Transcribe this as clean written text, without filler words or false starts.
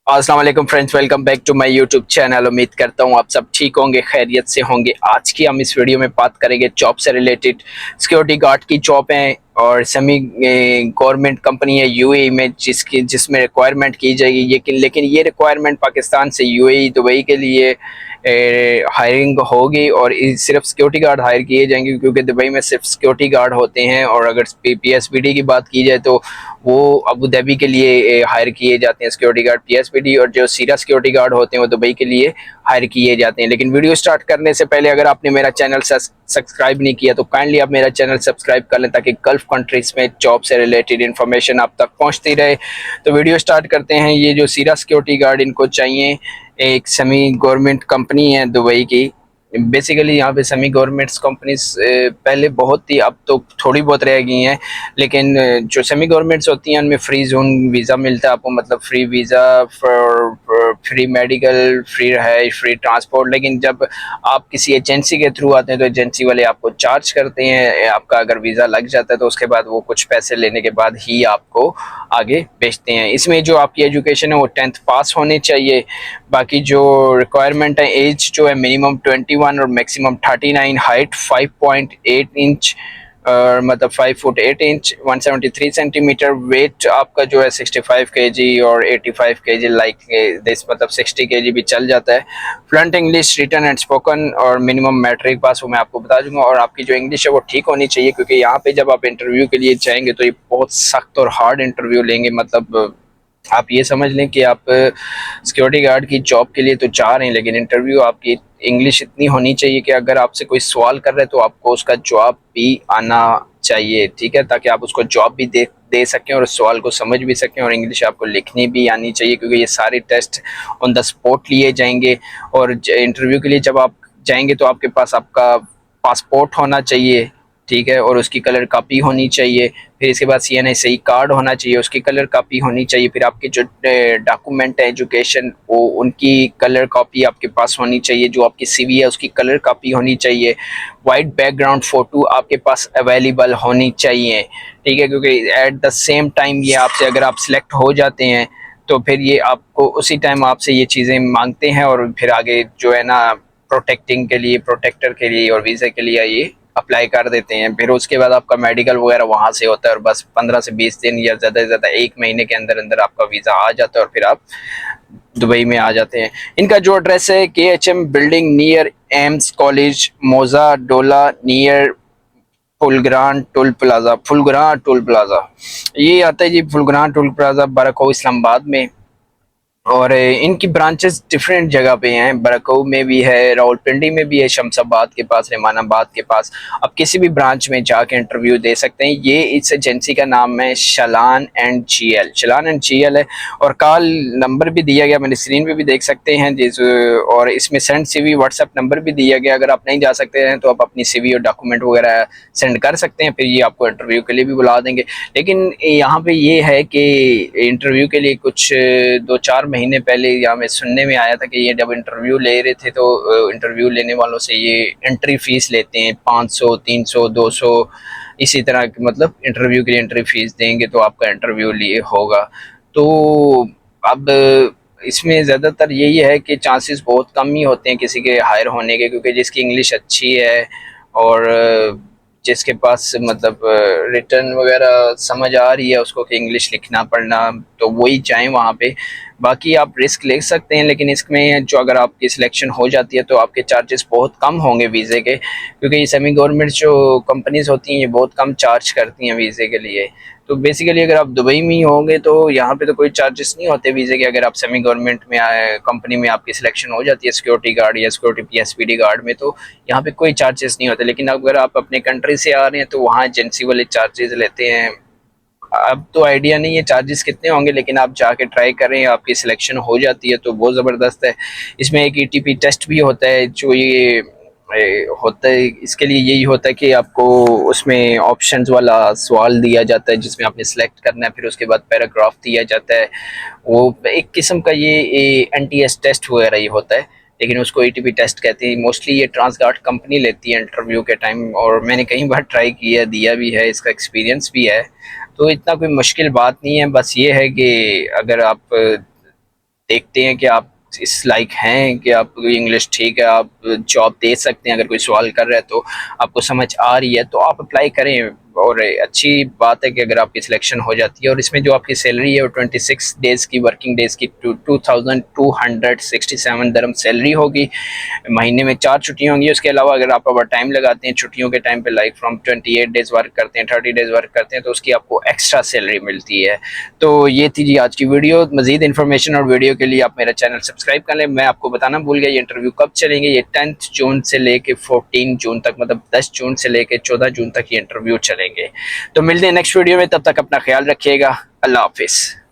अस्सलाम वालेकुम friends, welcome back to my YouTube channel. उम्मीद करता हूँ आप सब ठीक होंगे, खैरियत से होंगे। आज की हम इस वीडियो में बात करेंगे जॉब से रिलेटेड। सिक्योरिटी गार्ड की जॉब है और सेमी गवर्नमेंट कंपनी है यूएई में, जिसमें रिक्वायरमेंट की जाएगी। लेकिन ये रिक्वायरमेंट पाकिस्तान से यूएई दुबई के लिए हायरिंग होगी और सिर्फ सिक्योरिटी गार्ड हायर किए जाएंगे, क्योंकि दुबई में सिर्फ सिक्योरिटी गार्ड होते हैं। और अगर पीएसपीडी की बात की जाए तो वो अबू धाबी के लिए हायर किए जाते हैं सिक्योरिटी गार्ड पीएसपीडी, और जो सीरा सिक्योरिटी गार्ड होते हैं वो दुबई के लिए हायर किए जाते हैं। लेकिन वीडियो स्टार्ट करने से पहले अगर आपने मेरा चैनल सब्सक्राइब नहीं किया तो काइंडली आप मेरा चैनल सब्सक्राइब कर लें, ताकि गल्फ कंट्रीज में जॉब से रिलेटेड इन्फॉर्मेशन आप तक पहुंचती रहे। तो वीडियो स्टार्ट करते हैं। ये जो सीरा सिक्योरिटी गार्ड इनको चाहिए, एक सेमी गवर्नमेंट कंपनी है दुबई की। बेसिकली यहाँ पे सेमी गवर्नमेंट्स कंपनीज पहले बहुत थी, अब तो थोड़ी बहुत रह गई हैं। लेकिन जो सेमी गवर्नमेंट्स होती हैं उनमें फ्री जोन वीज़ा मिलता है आपको, मतलब free visa for free medical, free है, फ्री ट्रांसपोर्ट। लेकिन जब आप किसी एजेंसी के थ्रू आते हैं तो एजेंसी वाले आपको चार्ज करते हैं। आपका अगर वीज़ा लग जाता है तो उसके बाद वो कुछ पैसे लेने के बाद ही आपको आगे भेजते हैं। इसमें जो आपकी एजुकेशन है वो 10th पास होनी चाहिए। बाकी जो रिक्वायरमेंट है, एज जो है मिनिमम 21 और मैक्सिमम 39, हाइट 5.8 इंच और मतलब 5 फुट 8 इंच, 173 सेंटीमीटर। वेट आपका जो है 65 केजी और 85 केजी, लाइक दिस, मतलब 60 केजी भी चल जाता है। Fluent English written and spoken और मिनिमम मैट्रिक पास, वो मैं आपको बता दूंगा। और आपकी जो इंग्लिश है वो ठीक होनी चाहिए, क्योंकि यहाँ पे जब आप इंटरव्यू के लिए जाएंगे तो ये बहुत सख्त और हार्ड इंटरव्यू लेंगे। मतलब आप ये समझ लें कि आप सिक्योरिटी गार्ड की जॉब के लिए तो जा रहे हैं, लेकिन इंटरव्यू आपकी इंग्लिश इतनी होनी चाहिए कि अगर आपसे कोई सवाल कर रहे हैं तो आपको उसका जवाब भी आना चाहिए, ठीक है, ताकि आप उसको जवाब भी दे सकें और उस सवाल को समझ भी सकें। और इंग्लिश आपको लिखनी भी आनी चाहिए, क्योंकि ये सारे टेस्ट ऑन द स्पॉट लिए जाएंगे। और इंटरव्यू के लिए जब आप जाएंगे तो आपके पास आपका पासपोर्ट होना चाहिए, ठीक है, और उसकी कलर कॉपी होनी चाहिए। फिर इसके बाद सीएनएसई कार्ड होना चाहिए, उसकी कलर कॉपी होनी चाहिए। फिर आपके जो डॉक्यूमेंट है एजुकेशन, वो उनकी कलर कॉपी आपके पास होनी चाहिए। जो आपकी सीवी है उसकी कलर कॉपी होनी चाहिए। वाइट बैकग्राउंड फ़ोटो आपके पास अवेलेबल होनी चाहिए, ठीक है, क्योंकि एट द सेम टाइम ये आपसे, अगर आप सिलेक्ट हो जाते हैं तो फिर ये आपको उसी टाइम आपसे ये चीज़ें मांगते हैं। और फिर आगे जो है ना, प्रोटेक्टिंग के लिए, प्रोटेक्टर के लिए और वीज़ा के लिए ये अप्लाई कर देते हैं। फिर उसके बाद आपका मेडिकल वगैरह वहाँ से होता है, और बस 15 से 20 दिन या ज़्यादा से ज़्यादा 1 महीने के अंदर अंदर आपका वीज़ा आ जाता है और फिर आप दुबई में आ जाते हैं। इनका जो एड्रेस है, KHM building near AIIMS college, मोजा डोला, नियर फुलग्रान टोल प्लाजा। ये आता है जी, फुलग्रान टोल प्लाजा, बरको इस्लामाबाद में। और इनकी ब्रांचेस डिफरेंट जगह पे हैं, बरकऊ में भी है, रावलपिंडी में भी है, शमशाबाद के पास, रहमानाबाद के पास। आप किसी भी ब्रांच में जाके इंटरव्यू दे सकते हैं। ये इस एजेंसी का नाम है शलान एंड जीएल, शलान एंड जीएल है। और कॉल नंबर भी दिया गया, मैंने स्क्रीन पे भी देख सकते हैं जिस, और इसमें सेंड सीवी व्हाट्सएप नंबर भी दिया गया। अगर आप नहीं जा सकते हैं तो आप अपनी सीवी और डॉक्यूमेंट वगैरह सेंड कर सकते हैं, फिर ये आपको इंटरव्यू के लिए भी बुला देंगे। लेकिन यहाँ पे ये है कि इंटरव्यू के लिए कुछ 2-4 महीने पहले यहाँ में सुनने में आया था कि ये जब इंटरव्यू ले रहे थे तो इंटरव्यू लेने वालों से ये एंट्री फीस लेते हैं 500, 300, 200, इसी तरह की, मतलब इंटरव्यू के लिए एंट्री फीस देंगे तो आपका इंटरव्यू लिए होगा। तो अब इसमें ज़्यादातर यही है कि चांसेस बहुत कम ही होते हैं किसी के हायर होने के, क्योंकि जिसकी इंग्लिश अच्छी है और जिसके पास मतलब रिटर्न वगैरह समझ आ रही है उसको कि इंग्लिश लिखना पढ़ना, तो वही जाएं वहाँ पे। बाकी आप रिस्क ले सकते हैं, लेकिन इसमें जो अगर आपकी सिलेक्शन हो जाती है तो आपके चार्जेस बहुत कम होंगे वीज़े के, क्योंकि ये सेमी गवर्नमेंट जो कंपनीज होती हैं ये बहुत कम चार्ज करती हैं वीज़े के लिए। तो बेसिकली अगर आप दुबई में ही होंगे तो यहाँ पे तो कोई चार्जेस नहीं होते वीज़े के। अगर आप सेमी गवर्नमेंट में कंपनी में आपकी सिलेक्शन हो जाती है सिक्योरिटी गार्ड या सिक्योरिटी पीएसपीडी गार्ड में, तो यहाँ पे कोई चार्जेस नहीं होते। लेकिन अगर आप अपने कंट्री से आ रहे हैं तो वहाँ एजेंसी वाले चार्जेस लेते हैं। अब तो आइडिया नहीं है चार्जेस कितने होंगे, लेकिन आप जाके ट्राई करें, आपकी सिलेक्शन हो जाती है तो बहुत ज़बरदस्त है। इसमें एक ईटीपी टेस्ट भी होता है, जो ये होता है, इसके लिए यही होता है कि आपको उसमें ऑप्शंस वाला सवाल दिया जाता है जिसमें आपने सेलेक्ट करना है, फिर उसके बाद पैराग्राफ दिया जाता है। वो एक किस्म का ये एनटीएस टेस्ट वगैरह ही होता है, लेकिन उसको ईटीपी टेस्ट कहते हैं। मोस्टली ये ट्रांसगार्ड कंपनी लेती है इंटरव्यू के टाइम, और मैंने कई बार ट्राई किया, दिया भी है, इसका एक्सपीरियंस भी है। तो इतना कोई मुश्किल बात नहीं है, बस ये है कि अगर आप देखते हैं कि आप इस लायक हैं कि आप इंग्लिश ठीक है, आप जॉब दे सकते हैं। अगर कोई सवाल कर रहा है तो आपको समझ आ रही है तो आप अप्लाई करें। और अच्छी बात है कि अगर आपकी सिलेक्शन हो जाती है और इसमें जो आपकी सैलरी है वो 26 डेज़ की वर्किंग डेज़ की 2267 दरम सैलरी होगी। महीने में 4 छुट्टियाँ होंगी। उसके अलावा अगर आप ओवर टाइम लगाते हैं छुट्टियों के टाइम पे, लाइक फ्रॉम 28 डेज़ वर्क करते हैं, 30 डेज़ वर्क करते हैं, तो उसकी आपको एक्स्ट्रा सैलरी मिलती है। तो ये थी जी आज की वीडियो। मज़ीद इन्फॉर्मेशन और वीडियो के लिए आप मेरा चैनल सब्सक्राइब कर लें। मैं आपको बताना भूल गया, ये इंटरव्यू कब चलेंगे। ये 10 जून से लेके 14 जून तक, मतलब 10 जून से लेके 14 जून तक ये इंटरव्यू चलेंगे। तो मिलते हैं नेक्स्ट वीडियो में, तब तक अपना ख्याल रखिएगा। अल्लाह हाफिज़।